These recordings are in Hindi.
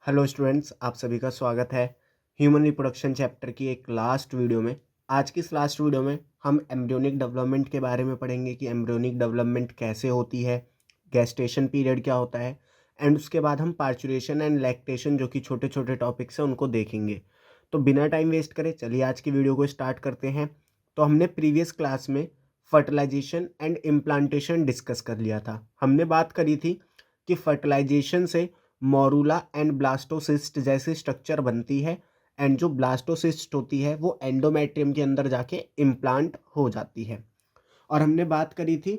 हेलो स्टूडेंट्स, आप सभी का स्वागत है ह्यूमन रिप्रोडक्शन चैप्टर की एक लास्ट वीडियो में। आज की इस लास्ट वीडियो में हम एम्ब्रियोनिक डेवलपमेंट के बारे में पढ़ेंगे कि एम्ब्रियोनिक डेवलपमेंट कैसे होती है, गेस्टेशन पीरियड क्या होता है, एंड उसके बाद हम पार्चुरेशन एंड लैक्टेशन जो कि छोटे छोटे टॉपिक्स हैं उनको देखेंगे। तो बिना टाइम वेस्ट करे चलिए आज की वीडियो को स्टार्ट करते हैं। तो हमने प्रीवियस क्लास में फर्टिलाइजेशन एंड इम्प्लांटेशन डिस्कस कर लिया था। हमने बात करी थी कि फर्टिलाइजेशन से मोरूला एंड ब्लास्टोसिस्ट जैसे स्ट्रक्चर बनती है, एंड जो ब्लास्टोसिस्ट होती है वो एंडोमेट्रियम के अंदर जाके इम्प्लांट हो जाती है। और हमने बात करी थी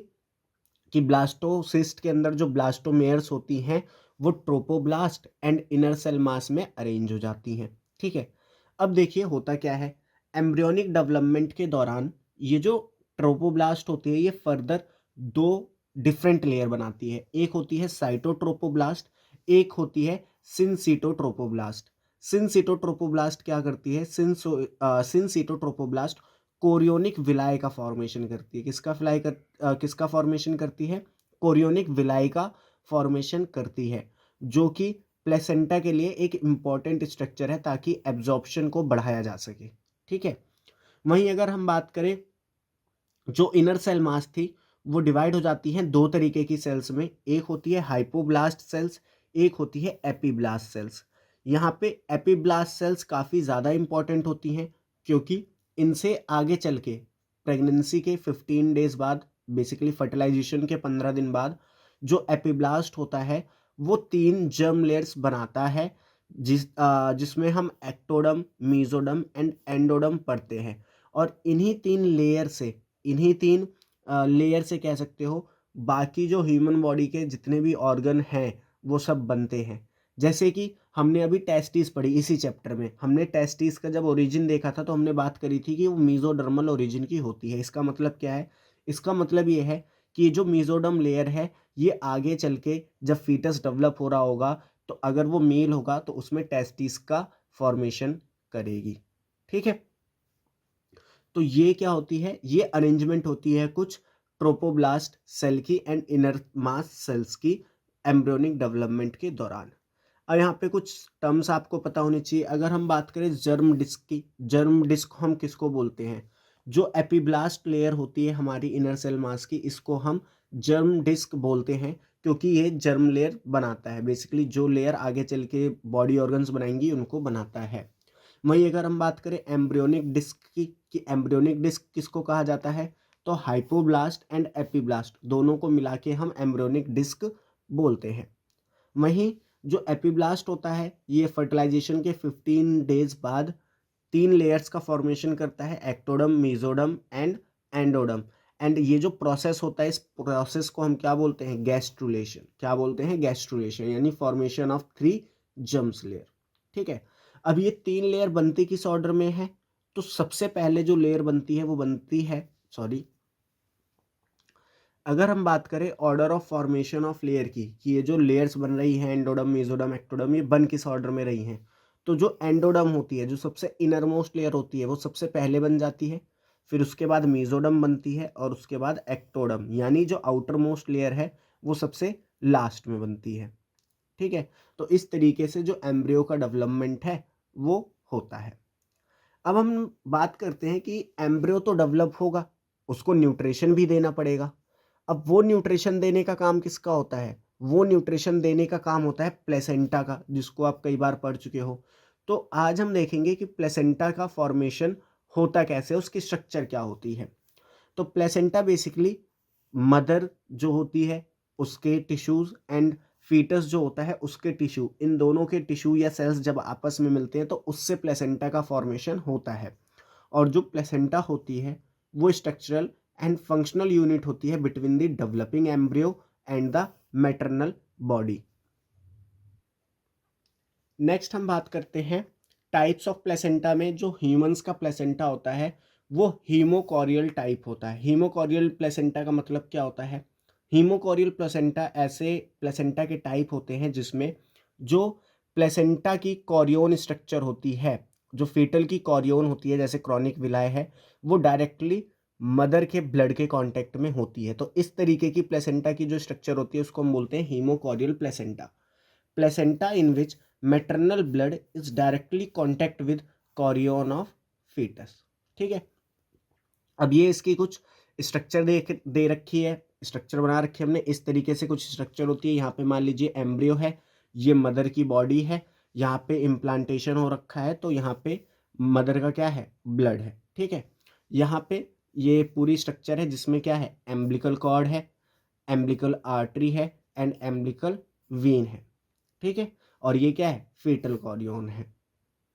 कि ब्लास्टोसिस्ट के अंदर जो ब्लास्टोमेयर्स होती हैं वो trophoblast and inner cell mass में अरेंज हो जाती हैं। ठीक है, अब देखिए होता क्या है। एम्ब्रियोनिक डेवलपमेंट के दौरान ये जो ट्रोपोब्लास्ट होती है ये फर्दर दो डिफरेंट लेयर बनाती है। एक होती है साइटोट्रोपोब्लास्ट, एक होती है सिनसीटोट्रोपोब्लास्ट। सिनसीटोट्रोपोब्लास्ट क्या करती है? सिनसीटोट्रोपोब्लास्ट कोरियोनिक विलाय का फॉर्मेशन करती है। किसका फॉर्मेशन करती है? कोरियोनिक विलाय का फॉर्मेशन करती है, जो कि प्लेसेंटा के लिए एक इम्पॉर्टेंट स्ट्रक्चर है ताकि एब्जॉर्प्शन को बढ़ाया जा सके। ठीक है, वहीं अगर हम बात करें जो इनर सेल मास थी वो डिवाइड हो जाती हैं दो तरीके की सेल्स में। एक होती है हाइपोब्लास्ट सेल्स, एक होती है एपीब्लास्ट सेल्स। यहाँ पे एपीब्लास्ट सेल्स काफ़ी ज़्यादा इंपॉर्टेंट होती हैं क्योंकि इनसे आगे चल के प्रेगनेंसी के 15 डेज बाद, बेसिकली फर्टिलाइजेशन के 15 दिन बाद जो एपीब्लास्ट होता है वो 3 जर्म लेयर्स बनाता है, जिसमें हम एक्टोडम, मीजोडम एंड एंडोडम पढ़ते हैं। और इन्हीं तीन लेयर से कह सकते हो बाकी जो ह्यूमन बॉडी के जितने भी ऑर्गन हैं वो सब बनते हैं। जैसे कि हमने अभी टेस्टिस पढ़ी, इसी चैप्टर में हमने टेस्टिस का जब ओरिजिन देखा था तो हमने बात करी थी कि वो मीजोडर्मल ओरिजिन की होती है। इसका मतलब क्या है? इसका मतलब ये है कि जो मीजोडर्म लेयर है ये आगे चल के जब फीटस डेवलप हो रहा होगा तो अगर वो मेल होगा तो उसमें टेस्टिस का फॉर्मेशन करेगी। ठीक है, तो ये क्या होती है? ये अरेंजमेंट होती है कुछ ट्रोपोब्लास्ट सेल की एंड इनर मास सेल्स की एम्ब्रियोनिक डेवलपमेंट के दौरान। अब यहाँ पे कुछ टर्म्स आपको पता होनी चाहिए। अगर हम बात करें जर्म डिस्क की, जर्म डिस्क हम किसको बोलते हैं? जो एपीब्लास्ट लेयर होती है हमारी इनर सेल मास की, इसको हम जर्म डिस्क बोलते हैं क्योंकि ये जर्म लेयर बनाता है। बेसिकली जो लेयर आगे चल के बॉडी ऑर्गन्स बनाएंगी उनको बनाता है। वहीं अगर हम बात करें एम्ब्रियोनिक डिस्क की कि एम्ब्रियोनिक डिस्क किसको कहा जाता है, तो हाइपोब्लास्ट एंड एपीब्लास्ट दोनों को मिला के हम एम्ब्रियोनिक डिस्क बोलते हैं। वहीं जो एपीब्लास्ट होता है ये फर्टिलाइजेशन के 15 डेज बाद 3 लेयर्स का फॉर्मेशन करता है, एक्टोडम, मेसोडम एंड एंडोडम। एंड ये जो प्रोसेस होता है इस प्रोसेस को हम क्या बोलते हैं? गैस्ट्रुलेशन। क्या बोलते हैं? गैस्ट्रुलेशन, यानी फॉर्मेशन ऑफ 3 जर्म्स लेयर। ठीक है, अब ये 3 लेयर बनती किस ऑर्डर में है? तो सबसे पहले जो लेयर बनती है वो बनती है, सॉरी, अगर हम बात करें order of formation of layer की कि ये जो लेयर्स बन रही हैं एंडोडम, मेसोडम, एक्टोडम, ये बन किस ऑर्डर में रही हैं, तो जो एंडोडम होती है, जो सबसे इनर मोस्ट लेयर होती है, वो सबसे पहले बन जाती है। फिर उसके बाद मेसोडम बनती है और उसके बाद एक्टोडम, यानी जो आउटर मोस्ट लेयर है वो सबसे लास्ट में बनती है। ठीक है, तो इस तरीके से जो एम्ब्रियो का डेवलपमेंट है वो होता है। अब हम बात करते हैं कि एम्ब्रियो तो डेवलप होगा, उसको न्यूट्रिशन भी देना पड़ेगा। अब वो न्यूट्रिशन देने का काम किसका होता है? वो न्यूट्रिशन देने का काम होता है प्लेसेंटा का, जिसको आप कई बार पढ़ चुके हो। तो आज हम देखेंगे कि प्लेसेंटा का फॉर्मेशन होता कैसे, उसकी स्ट्रक्चर क्या होती है। तो प्लेसेंटा बेसिकली मदर जो होती है उसके टिश्यूज एंड फीटस जो होता है उसके टिश्यू, इन दोनों के टिश्यू या सेल्स जब आपस में मिलते हैं तो उससे प्लेसेंटा का फॉर्मेशन होता है। और जो प्लेसेंटा होती है वो स्ट्रक्चरल एंड फंक्शनल यूनिट होती है between the developing embryo and the maternal body. Next हम बात करते हैं टाइप्स ऑफ प्लेसेंटा में। जो ह्यूमंस का प्लेसेंटा होता है वो हीमोकोरियल टाइप होता है। हीमोकोरियल प्लेसेंटा का मतलब क्या होता है? हीमोकोरियल प्लेसेंटा ऐसे प्लेसेंटा के टाइप होते हैं जिसमें जो प्लेसेंटा की कोरियोन स्ट्रक्चर होती है, जो फीटल की कोरियोन होती है जैसे क्रॉनिक विलाय है, वो डायरेक्टली मदर के ब्लड के कांटेक्ट में होती है। तो इस तरीके की प्लेसेंटा की जो स्ट्रक्चर होती है उसको हम बोलते हैं hemochorial placenta. Placenta in which maternal blood is directly contact with chorion of foetus. ठीक है, अब ये इसकी कुछ स्ट्रक्चर दे रखी है, स्ट्रक्चर बना रखी है हमने। इस तरीके से कुछ स्ट्रक्चर होती है। यहाँ पे मान लीजिए एम्ब्रियो है, ये मदर की बॉडी है, यहाँ पे इम्प्लांटेशन हो रखा है, तो यहाँ पे मदर का क्या है, ब्लड है। ठीक है, यहाँ पे ये पूरी स्ट्रक्चर है जिसमें क्या है, एम्ब्लिकल कॉर्ड है, एम्ब्लिकल आर्टरी है एंड एम्ब्लिकल वेन है। ठीक है, और ये क्या है, फीटल कॉरियन है।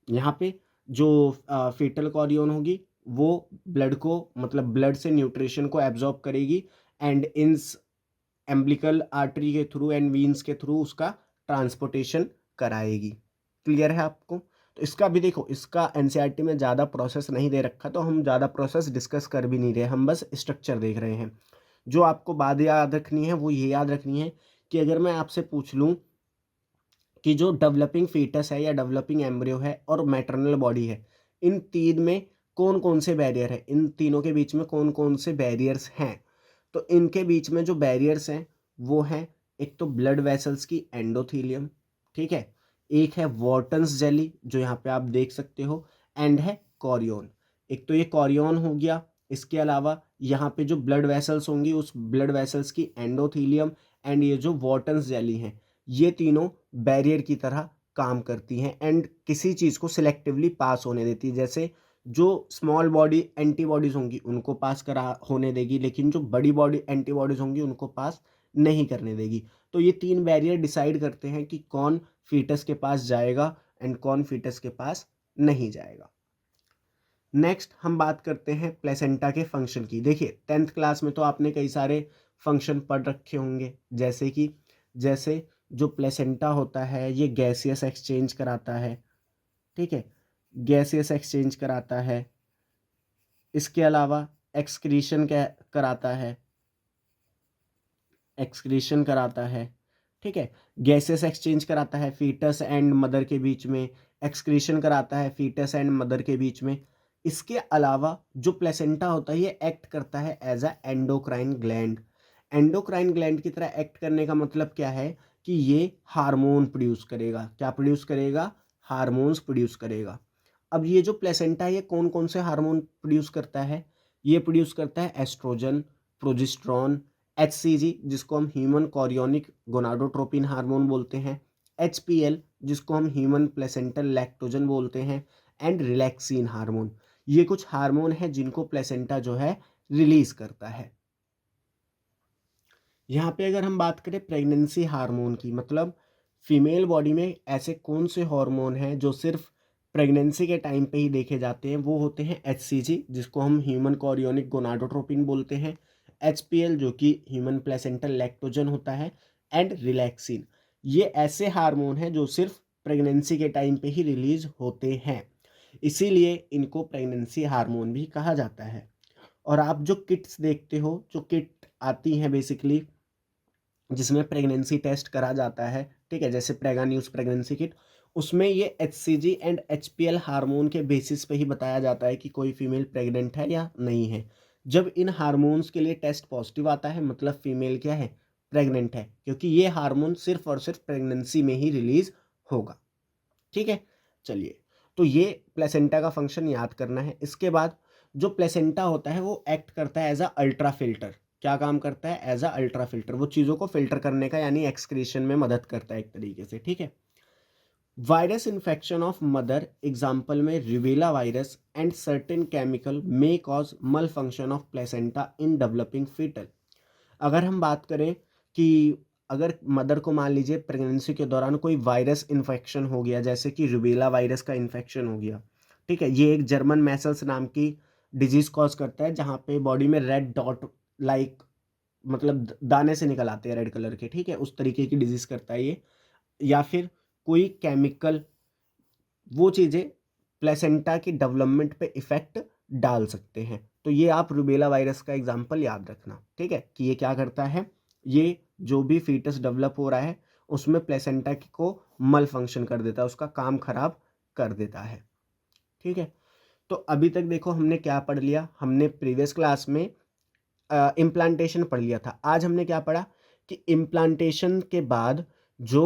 यहाँ पे जो फीटल कॉरियन होगी वो ब्लड को, मतलब ब्लड से न्यूट्रिशन को एब्जॉर्ब करेगी एंड इन एम्ब्लिकल आर्टरी के थ्रू एंड वीन्स के थ्रू उसका ट्रांसपोर्टेशन कराएगी। क्लियर है आपको? तो इसका भी देखो, इसका एनसीईआरटी में ज़्यादा प्रोसेस नहीं दे रखा, तो हम ज़्यादा प्रोसेस डिस्कस कर भी नहीं रहे, हम बस स्ट्रक्चर देख रहे हैं। जो आपको बात याद रखनी है वो ये याद रखनी है कि अगर मैं आपसे पूछ लूँ कि जो डेवलपिंग फीटस है या डेवलपिंग एम्ब्रियो है और मैटरनल बॉडी है, इन तीन में कौन कौन से बैरियर है, इन तीनों के बीच में कौन कौन से बैरियर्स हैं, तो इनके बीच में जो बैरियर्स हैं वो हैं, एक तो ब्लड वेसल्स की एंडोथीलियम, ठीक है, एक है वॉर्टन्स जेली जो यहाँ पे आप देख सकते हो, एंड है कॉरियन। एक तो ये कॉरियन हो गया, इसके अलावा यहाँ पे जो ब्लड वेसल्स होंगी उस ब्लड वेसल्स की एंडोथीलियम एंड ये जो वॉर्टन्स जेली हैं, ये तीनों बैरियर की तरह काम करती हैं एंड किसी चीज़ को सिलेक्टिवली पास होने देती है। जैसे जो स्मॉल बॉडी एंटीबॉडीज़ होंगी उनको पास करा होने देगी, लेकिन जो बड़ी बॉडी एंटीबॉडीज़ होंगी उनको पास नहीं करने देगी। तो ये तीन बैरियर डिसाइड करते हैं कि कौन फीटस के पास जाएगा एंड कौन फीटस के पास नहीं जाएगा। नेक्स्ट हम बात करते हैं प्लेसेंटा के फंक्शन की। देखिए 10th क्लास में तो आपने कई सारे फंक्शन पढ़ रखे होंगे, जैसे जो प्लेसेंटा होता है ये गैसियस एक्सचेंज कराता है। ठीक है, गैसियस एक्सचेंज कराता है। इसके अलावा एक्सक्रीशन कराता है, एक्सक्रीशन कराता है। ठीक है, गैसेस एक्सचेंज कराता है फीटस एंड मदर के बीच में, एक्सक्रीशन कराता है फीटस एंड मदर के बीच में। इसके अलावा जो प्लेसेंटा होता है ये एक्ट करता है as a endocrine gland. Endocrine gland की तरह एक्ट करने का मतलब क्या है कि ये हार्मोन प्रोड्यूस करेगा। क्या प्रोड्यूस करेगा? हार्मोन्स प्रोड्यूस करेगा। अब ये जो प्लेसेंटा है ये कौन कौन से हार्मोन प्रोड्यूस करता है? ये प्रोड्यूस करता है एस्ट्रोजन, प्रोजेस्टेरॉन, HCG जिसको हम ह्यूमन कॉरियोनिक गोनाडोट्रोपिन हार्मोन बोलते हैं, HPL जिसको हम ह्यूमन प्लेसेंटल लैक्टोजन बोलते हैं, एंड रिलैक्सिन हार्मोन। ये कुछ हार्मोन है जिनको प्लेसेंटा जो है रिलीज करता है। यहाँ पे अगर हम बात करें प्रेगनेंसी हार्मोन की, मतलब फीमेल बॉडी में ऐसे कौन से हार्मोन हैं जो सिर्फ प्रेगनेंसी के टाइम पे ही देखे जाते हैं, वो होते हैं HCG जिसको हम ह्यूमन कॉरियोनिक गोनाडोट्रोपिन बोलते हैं, HPL जो कि ह्यूमन प्लेसेंटल लैक्टोजन होता है, एंड रिलैक्सिन। ये ऐसे हार्मोन हैं जो सिर्फ प्रेगनेंसी के टाइम पे ही रिलीज होते हैं, इसीलिए इनको प्रेगनेंसी हार्मोन भी कहा जाता है। और आप जो किट्स देखते हो, जो किट आती हैं बेसिकली जिसमें प्रेगनेंसी टेस्ट करा जाता है, ठीक है, जैसे प्रेगा न्यूज़ प्रेगनेंसी किट, उसमें ये HCG एंड HPL हार्मोन के बेसिस पे ही बताया जाता है कि कोई फीमेल प्रेग्नेंट है या नहीं है। जब इन हार्मोन्स के लिए टेस्ट पॉजिटिव आता है मतलब फीमेल क्या है, प्रेग्नेंट है, क्योंकि ये हार्मोन सिर्फ और सिर्फ प्रेगनेंसी में ही रिलीज होगा। ठीक है, चलिए, तो ये प्लेसेंटा का फंक्शन याद करना है। इसके बाद जो प्लेसेंटा होता है वो एक्ट करता है एज अ अल्ट्रा फिल्टर। क्या काम करता है? एज अ अल्ट्रा फिल्टर, वो चीज़ों को फिल्टर करने का यानी एक्सक्रीशन में मदद करता है एक तरीके से। ठीक है, virus infection of mother example में rubella virus and certain chemical may cause malfunction of placenta in developing fetal. अगर हम बात करें कि अगर मदर को मान लीजिए प्रेगनेंसी के दौरान कोई वायरस इन्फेक्शन हो गया, जैसे कि रुबेला वायरस का इन्फेक्शन हो गया, ठीक है, ये एक जर्मन मैसल्स नाम की डिजीज कॉज करता है जहाँ पे बॉडी में रेड डॉट लाइक, मतलब दाने से निकल आते हैं रेड कलर के, ठीक है, उस तरीके की डिजीज करता है ये। या फिर कोई केमिकल, वो चीज़ें प्लेसेंटा की डेवलपमेंट पे इफेक्ट डाल सकते हैं। तो ये आप रुबेला वायरस का एग्जाम्पल याद रखना, ठीक है, कि ये क्या करता है, ये जो भी फीटस डेवलप हो रहा है उसमें प्लेसेंटा को मल फंक्शन कर देता है, उसका काम खराब कर देता है। ठीक है, तो अभी तक देखो हमने क्या पढ़ लिया, हमने प्रीवियस क्लास में इम्प्लांटेशन पढ़ लिया था। आज हमने क्या पढ़ा कि इम्प्लांटेशन के बाद जो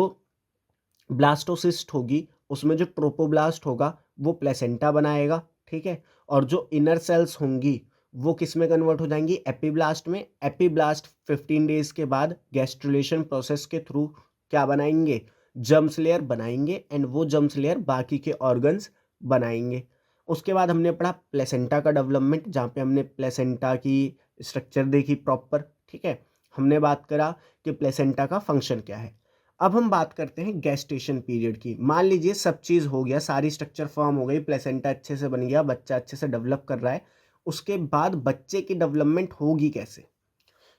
ब्लास्टोसिस्ट होगी, उसमें जो ट्रोपोब्लास्ट होगा वो प्लेसेंटा बनाएगा, ठीक है। और जो इनर सेल्स होंगी वो किस में कन्वर्ट हो जाएंगी, एपीब्लास्ट में। एपीब्लास्ट 15 डेज के बाद गैस्ट्रुलेशन प्रोसेस के थ्रू क्या बनाएंगे, जर्म्स लेयर बनाएंगे, एंड वो जर्म्स लेयर बाकी के ऑर्गन्स बनाएंगे। उसके बाद हमने पढ़ा प्लेसेंटा का डेवलपमेंट, जहाँ पे हमने प्लेसेंटा की स्ट्रक्चर देखी प्रॉपर, ठीक है। हमने बात करा कि प्लेसेंटा का फंक्शन क्या है। अब हम बात करते हैं गेस्टेशन पीरियड की। मान लीजिए सब चीज़ हो गया, सारी स्ट्रक्चर फॉर्म हो गई, प्लेसेंटा अच्छे से बन गया, बच्चा अच्छे से डेवलप कर रहा है। उसके बाद बच्चे की डेवलपमेंट होगी कैसे,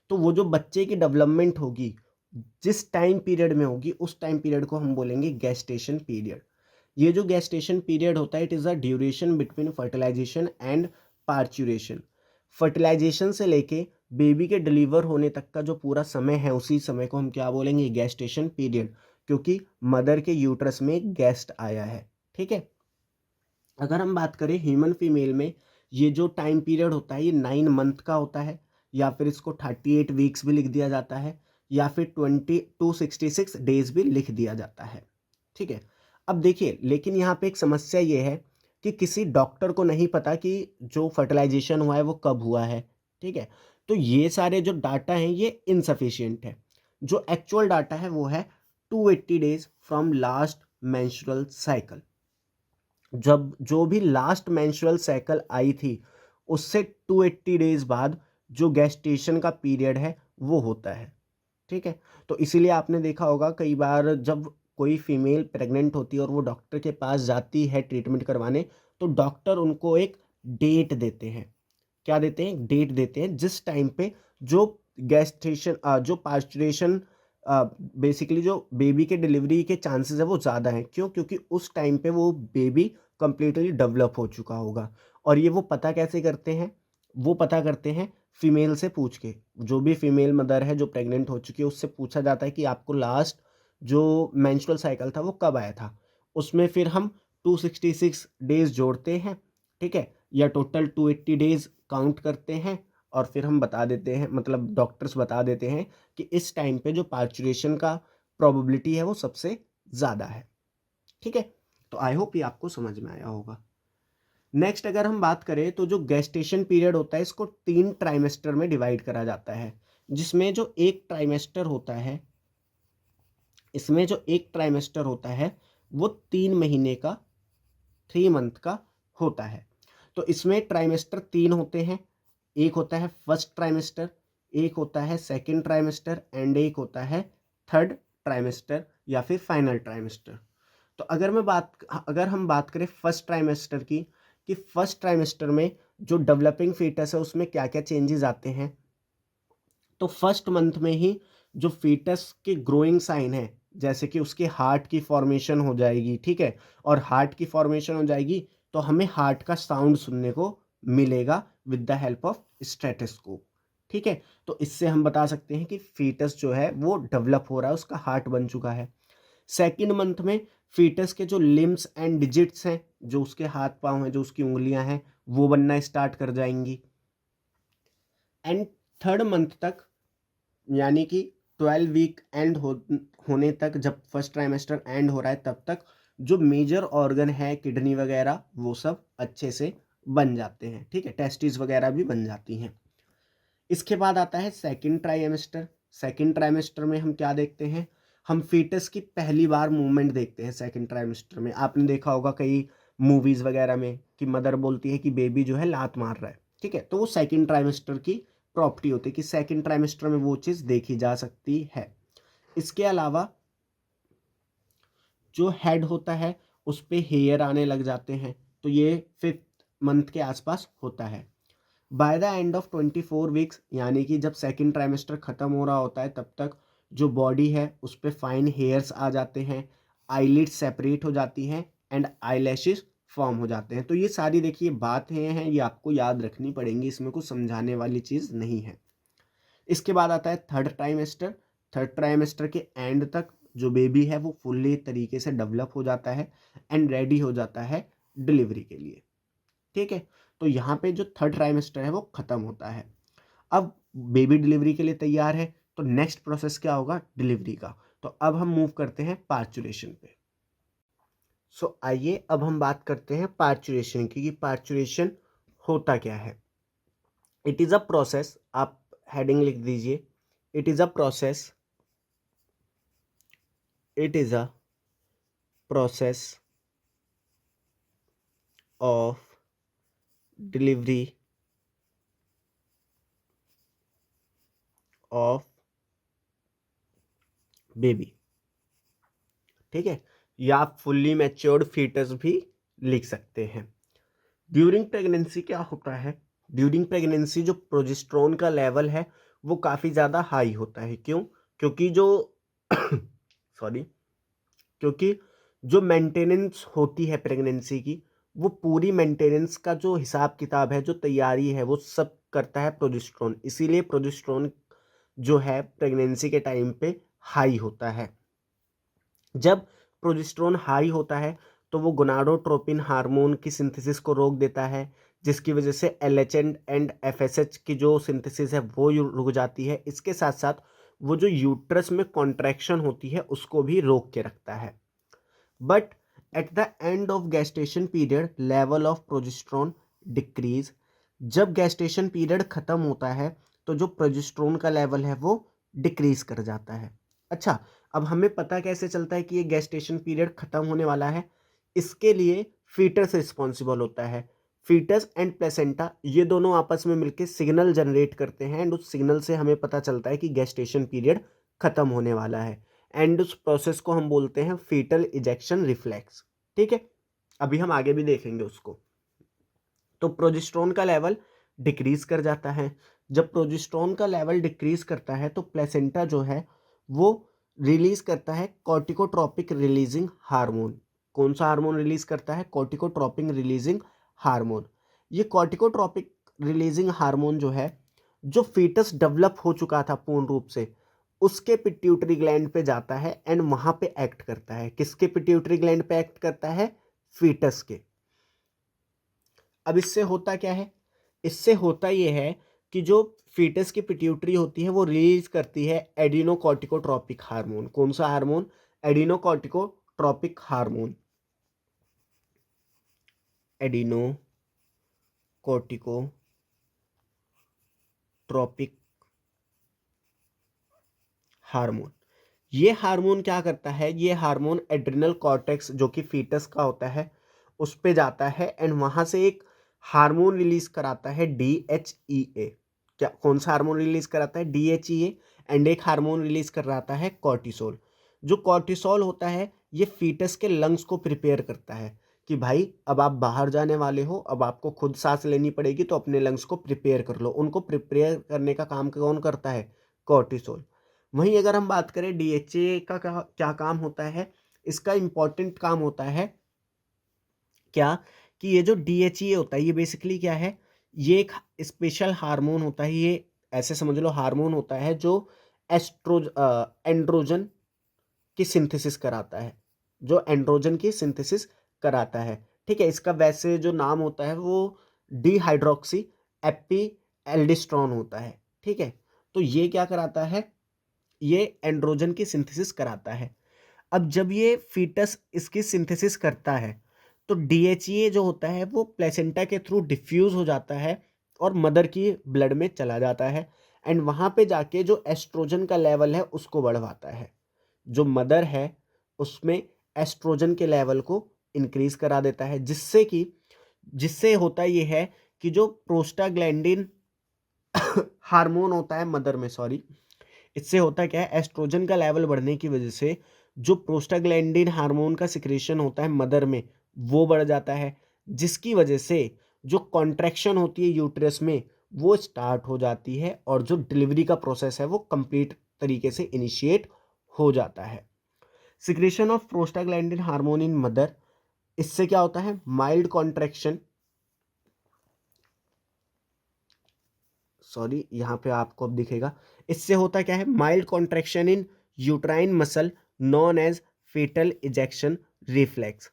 तो वो जो बच्चे की डेवलपमेंट होगी जिस टाइम पीरियड में होगी उस टाइम पीरियड को हम बोलेंगे गेस्टेशन पीरियड। ये जो गेस्टेशन पीरियड होता है it is a duration between fertilization and parturition. Fertilization से लेके बेबी के डिलीवर होने तक का जो पूरा समय है उसी समय को हम क्या बोलेंगे, गेस्टेशन पीरियड, क्योंकि मदर के यूट्रस में एक गेस्ट आया है, ठीक है। अगर हम बात करें ह्यूमन फीमेल में, ये जो टाइम पीरियड होता है ये 9 मंथ का होता है, या फिर इसको 38 वीक्स भी लिख दिया जाता है, या फिर 2266 डेज भी लिख दिया जाता है, ठीक है। अब देखिए, लेकिन यहाँ पे एक समस्या ये है कि किसी डॉक्टर को नहीं पता कि जो फर्टिलाइजेशन हुआ है वो कब हुआ है, ठीक है। तो ये सारे जो डाटा हैं ये इनसफिशियंट है। जो एक्चुअल डाटा है वो है 280 days from last menstrual cycle. जब जो भी लास्ट मेंस्ट्रुअल साइकिल आई थी उससे 280 डेज बाद जो गेस्टेशन का पीरियड है वो होता है, ठीक है। तो इसीलिए आपने देखा होगा कई बार जब कोई फीमेल प्रेग्नेंट होती है और वो डॉक्टर के पास जाती है ट्रीटमेंट करवाने, तो डॉक्टर उनको एक डेट देते हैं। क्या देते हैं, डेट देते हैं जिस टाइम पे जो गेस्टेशन जो पार्चुरेशन बेसिकली जो बेबी के डिलीवरी के चांसेस है वो ज़्यादा हैं। क्यों, क्योंकि उस टाइम पे वो बेबी कंप्लीटली डेवलप हो चुका होगा। और ये वो पता कैसे करते हैं, वो पता करते हैं फीमेल से पूछ के। जो भी फीमेल मदर है जो प्रेग्नेंट हो चुकी है उससे पूछा जाता है कि आपको लास्ट जो मेंस्ट्रुअल साइकिल था वो कब आया था। उसमें फिर हम 266 डेज जोड़ते हैं, ठीक है, या टोटल 280 डेज काउंट करते हैं, और फिर हम बता देते हैं, मतलब डॉक्टर्स बता देते हैं कि इस टाइम पे जो पार्चुरेशन का प्रोबेबिलिटी है वो सबसे ज़्यादा है, ठीक है। तो आई होप ये आपको समझ में आया होगा। नेक्स्ट अगर हम बात करें तो जो गेस्टेशन पीरियड होता है इसको 3 ट्राइमेस्टर में डिवाइड करा जाता है, जिसमें जो एक ट्राइमेस्टर होता है, इसमें जो एक ट्राइमेस्टर होता है वो 3 महीने का, 3 मंथ का होता है। तो इसमें ट्राइमेस्टर 3 होते हैं। एक होता है फर्स्ट ट्राइमेस्टर, एक होता है सेकंड ट्राइमेस्टर, एंड एक होता है थर्ड ट्राइमेस्टर या फिर फाइनल ट्राइमेस्टर। तो अगर हम बात करें फर्स्ट ट्राइमेस्टर की, कि फर्स्ट ट्राइमेस्टर में जो डेवलपिंग फीटस है उसमें क्या क्या चेंजेस आते हैं, तो फर्स्ट मंथ में ही जो फीटस के ग्रोइंग साइन है, जैसे कि उसके हार्ट की फॉर्मेशन हो जाएगी, ठीक है। और हार्ट की फॉर्मेशन हो जाएगी तो हमें हार्ट का साउंड सुनने को मिलेगा with the help of stethoscope, ठीक है। तो इससे हम बता सकते हैं कि फीटस जो है वो डेवलप हो रहा है, उसका हार्ट बन चुका है। सेकेंड मंथ में फीटस के जो लिम्स एंड डिजिट्स हैं, जो उसके हाथ पांव हैं, जो उसकी उंगलियां हैं, वो बनना स्टार्ट कर जाएंगी। एंड थर्ड मंथ तक, यानी कि 12 वीक होने तक, जब फर्स्ट ट्राइमेस्टर एंड हो रहा है तब तक जो मेजर ऑर्गन है किडनी वगैरह वो सब अच्छे से बन जाते हैं, ठीक है, टेस्टिस वगैरह भी बन जाती हैं। इसके बाद आता है सेकंड ट्राइमेस्टर। सेकंड ट्राइमेस्टर में हम क्या देखते हैं, हम फीटस की पहली बार मूवमेंट देखते हैं सेकंड ट्राइमेस्टर में। आपने देखा होगा कई मूवीज़ वगैरह में कि मदर बोलती है कि बेबी जो है लात मार रहा है, ठीक है। तो वो सेकंड ट्राइमेस्टर की प्रॉपर्टी होती है कि सेकंड ट्राइमेस्टर में वो चीज़ देखी जा सकती है। इसके अलावा जो हेड होता है उस पे हेयर आने लग जाते हैं, तो ये 5th मंथ के आसपास होता है। By the end of 24 weeks, यानी कि जब सेकंड ट्राइमेस्टर ख़त्म हो रहा होता है तब तक जो बॉडी है उस पे फाइन हेयर्स आ जाते हैं, आईलिड सेपरेट हो जाती हैं, एंड आईलैशेस फॉर्म हो जाते हैं। तो ये सारी देखिए बातें हैं, ये आपको याद रखनी पड़ेंगी, इसमें कुछ समझाने वाली चीज़ नहीं है। इसके बाद आता है थर्ड ट्राइमेस्टर। थर्ड ट्राइमेस्टर के एंड तक जो बेबी है वो फुल्ली तरीके से डेवलप हो जाता है एंड रेडी हो जाता है डिलीवरी के लिए, ठीक है। तो यहाँ पे जो थर्ड ट्राइमेस्टर है वो ख़त्म होता है। अब बेबी डिलीवरी के लिए तैयार है, तो नेक्स्ट प्रोसेस क्या होगा, डिलीवरी का। तो अब हम मूव करते हैं पार्चुरेशन पे। सो आइए अब हम बात करते हैं पार्चुरेशन की, कि पार्चुरेशन होता क्या है। इट इज़ अ प्रोसेस, आप हेडिंग लिख दीजिए, it is a process, it is a process of delivery of baby. ठीक है, या आप फुल्ली मैच्योर्ड फीटस भी लिख सकते हैं। ड्यूरिंग प्रेगनेंसी क्या होता है, ड्यूरिंग प्रेगनेंसी जो प्रोजेस्टेरोन का लेवल है वो काफ़ी ज़्यादा हाई होता है। क्यों? क्योंकि जो सॉरी, क्योंकि जो मेंटेनेंस होती है प्रेगनेंसी की, वो पूरी मेंटेनेंस का जो हिसाब किताब है, जो तैयारी है, वो सब करता है प्रोजेस्टेरोन। इसीलिए प्रोजेस्टेरोन जो है प्रेगनेंसी के टाइम पे हाई होता है। जब प्रोजेस्टेरोन हाई होता है तो वो गोनाडोट्रोपिन हार्मोन की सिंथेसिस को रोक देता है, जिसकी वजह से एलएच एंड एफएसएच की जो सिंथेसिस है वो रुक जाती है। इसके साथ साथ वो जो यूट्रस में कॉन्ट्रैक्शन होती है उसको भी रोक के रखता है। But at the end of gestation period level of progesterone decrease. जब गैस्टेशन पीरियड खत्म होता है तो जो प्रोजेस्टेरोन का लेवल है वो डिक्रीज कर जाता है। अच्छा, अब हमें पता कैसे चलता है कि ये गैस्टेशन पीरियड खत्म होने वाला है? इसके लिए फीटस रिस्पॉन्सिबल होता है। फीटस एंड प्लेसेंटा ये दोनों आपस में मिलकर सिग्नल जनरेट करते हैं एंड उस सिग्नल से हमें पता चलता है कि गैस्टेशन पीरियड खत्म होने वाला है। एंड उस प्रोसेस को हम बोलते हैं फीटल इजेक्शन रिफ्लेक्स। ठीक है, अभी हम आगे भी देखेंगे उसको। तो प्रोजेस्टेरोन का लेवल डिक्रीज कर जाता है। जब प्रोजेस्टेरोन का लेवल डिक्रीज करता है तो प्लेसेंटा जो है वो रिलीज करता है कॉर्टिकोट्रोपिक रिलीजिंग हार्मोन। कौन सा हार्मोन रिलीज करता है? कॉर्टिकोट्रोपिक रिलीजिंग हार्मोन। ये कॉर्टिकोट्रोपिक रिलीजिंग हार्मोन जो है, जो फीटस डेवलप हो चुका था पूर्ण रूप से, उसके पिट्यूटरी ग्लैंड पे जाता है एंड वहां पे एक्ट करता है। किसके पिट्यूटरी ग्लैंड पे एक्ट करता है? फीटस के। अब इससे होता क्या है? इससे होता यह है कि जो फीटस की पिट्यूटरी होती है वो रिलीज करती है एडिनोकॉर्टिकोट्रोपिक हार्मोन। कौन सा हार्मोन? एडिनोकॉर्टिकोट्रोपिक हार्मोन। एडिनोकॉर्टिकोट्रोपिक हार्मोन। ये हार्मोन क्या करता है? ये हार्मोन एड्रिनल कॉर्टेक्स जो कि फीटस का होता है उस पे जाता है एंड वहां से एक हार्मोन रिलीज कराता है DHEA। क्या, कौन सा हार्मोन रिलीज कराता है? DHEA। एंड एक हार्मोन रिलीज कराता है कॉर्टिसोल। जो कॉर्टिसोल होता है ये फीटस के लंग्स को प्रिपेयर करता है कि भाई अब आप बाहर जाने वाले हो, अब आपको खुद सांस लेनी पड़ेगी, तो अपने लंग्स को प्रिपेयर कर लो। उनको प्रिपेयर करने का काम कौन करता है? कॉर्टिसोल। वहीं अगर हम बात करें DHA का क्या काम होता है, इसका इंपॉर्टेंट काम होता है क्या, कि ये जो DHA होता है ये बेसिकली क्या है? ये एक स्पेशल हार्मोन होता है। ये ऐसे समझ लो हार्मोन होता है जो एंड्रोजन की सिंथेसिस कराता है, जो एंड्रोजन की सिंथेसिस कराता है। ठीक है, इसका वैसे जो नाम होता है वो डिहाइड्रोक्सी एपी एल्डिस्ट्रॉन होता है। ठीक है, तो ये क्या कराता है? ये एंड्रोजन की सिंथेसिस कराता है। अब जब ये फीटस इसकी सिंथेसिस करता है तो DHEA जो होता है वो प्लेसेंटा के थ्रू डिफ्यूज हो जाता है और मदर की ब्लड में चला जाता है एंड वहाँ पे जाके जो एस्ट्रोजन का लेवल है उसको बढ़वाता है। जो मदर है उसमें एस्ट्रोजन के लेवल को इंक्रीज करा देता है, जिससे होता ये है कि जो प्रोस्टाग्लैंडिन हार्मोन होता है मदर में, सॉरी, इससे होता क्या है? एस्ट्रोजन का लेवल बढ़ने की वजह से जो प्रोस्टाग्लैंडिन हार्मोन का सिक्रेशन होता है मदर में वो बढ़ जाता है, जिसकी वजह से जो कॉन्ट्रैक्शन होती है यूट्रस में वो स्टार्ट हो जाती है और जो डिलीवरी का प्रोसेस है वो कंप्लीट तरीके से इनिशिएट हो जाता है। Secretion of prostaglandin hormone in mother, इससे क्या होता है? माइल्ड कॉन्ट्रैक्शन, सॉरी यहाँ पे आपको अब दिखेगा। इससे होता क्या है? Mild contraction in uterine muscle known as foetal ejection reflex.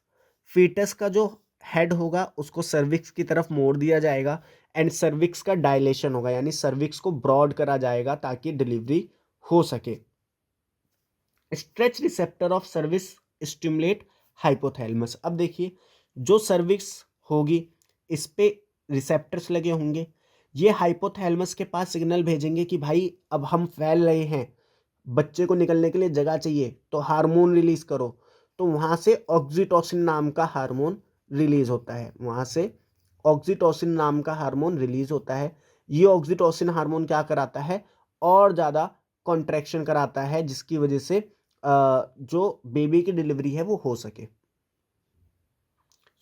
Foetus का जो हेड होगा उसको सर्विक्स की तरफ मोड़ दिया जाएगा एंड सर्विक्स का डायलेशन होगा, यानी सर्विक्स को ब्रॉड करा जाएगा ताकि डिलीवरी हो सके। Stretch receptor of service stimulate hypothalamus. अब देखिए जो सर्विक्स होगी इस पे रिसेप्टर्स लगे होंगे, ये हाइपोथैलेमस के पास सिग्नल भेजेंगे कि भाई अब हम फैल रहे हैं, बच्चे को निकलने के लिए जगह चाहिए तो हार्मोन रिलीज करो। तो वहाँ से ऑक्सीटोसिन नाम का हार्मोन रिलीज होता है, वहाँ से ऑक्सीटोसिन नाम का हार्मोन रिलीज होता है। ये ऑक्सीटोसिन हार्मोन क्या कराता है, और ज़्यादा कॉन्ट्रैक्शन कराता है, जिसकी वजह से जो बेबी की डिलीवरी है वो हो सके।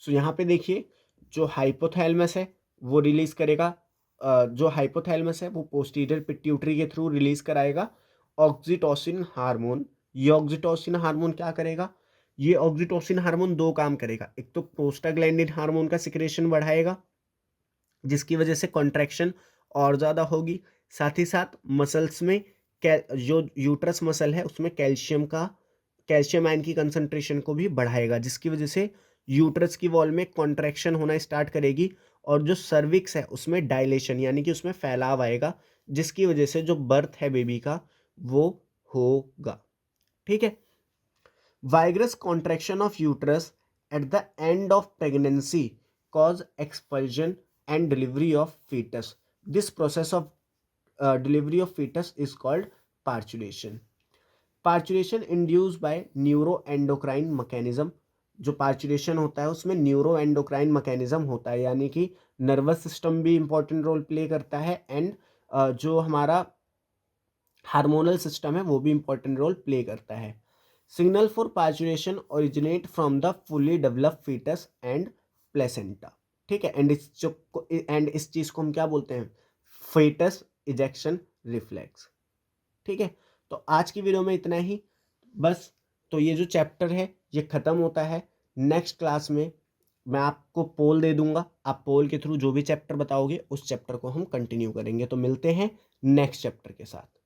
सो यहाँ पे देखिए जो हाइपोथैलेमस है वो रिलीज करेगा, जो हाइपोथैलेमस है वो पोस्टीरियर पिट्यूटरी के थ्रू रिलीज कराएगा ऑक्सीटोसिन हार्मोन। ये ऑक्सीटोसिन हार्मोन क्या करेगा, ये ऑक्सीटोसिन हार्मोन दो काम करेगा, एक तो प्रोस्टाग्लैंडिन हार्मोन का सिक्रेशन बढ़ाएगा जिसकी वजह से कॉन्ट्रैक्शन और ज़्यादा होगी, साथ ही साथ मसल्स में जो यूट्रस मसल है उसमें कैल्शियम आयन की कंसंट्रेशन को भी बढ़ाएगा, जिसकी वजह से यूट्रस की वॉल में कॉन्ट्रैक्शन होना स्टार्ट करेगी और जो सर्विक्स है उसमें डायलेशन यानी कि उसमें फैलाव आएगा, जिसकी वजह से जो बर्थ है बेबी का वो होगा। ठीक है। Vigorous contraction of uterus at the end of pregnancy cause expulsion and delivery of fetus. This process of delivery of fetus is called parturition. Parturition induced by neuroendocrine mechanism. जो पार्चुरेशन होता है उसमें न्यूरो एंडोक्राइन मैकेनिज्म होता है, यानी कि नर्वस सिस्टम भी इंपॉर्टेंट रोल प्ले करता है एंड जो हमारा हार्मोनल सिस्टम है वो भी इंपॉर्टेंट रोल प्ले करता है। Signal for parturition originate from the fully developed foetus and placenta. ठीक है, एंड इस चीज को हम क्या बोलते हैं, फीटस इजेक्शन रिफ्लेक्स। ठीक है, तो आज की वीडियो में इतना ही बस। तो ये जो चैप्टर है ये खत्म होता है। नेक्स्ट क्लास में मैं आपको पोल दे दूंगा, आप पोल के थ्रू जो भी चैप्टर बताओगे उस चैप्टर को हम कंटिन्यू करेंगे। तो मिलते हैं नेक्स्ट चैप्टर के साथ।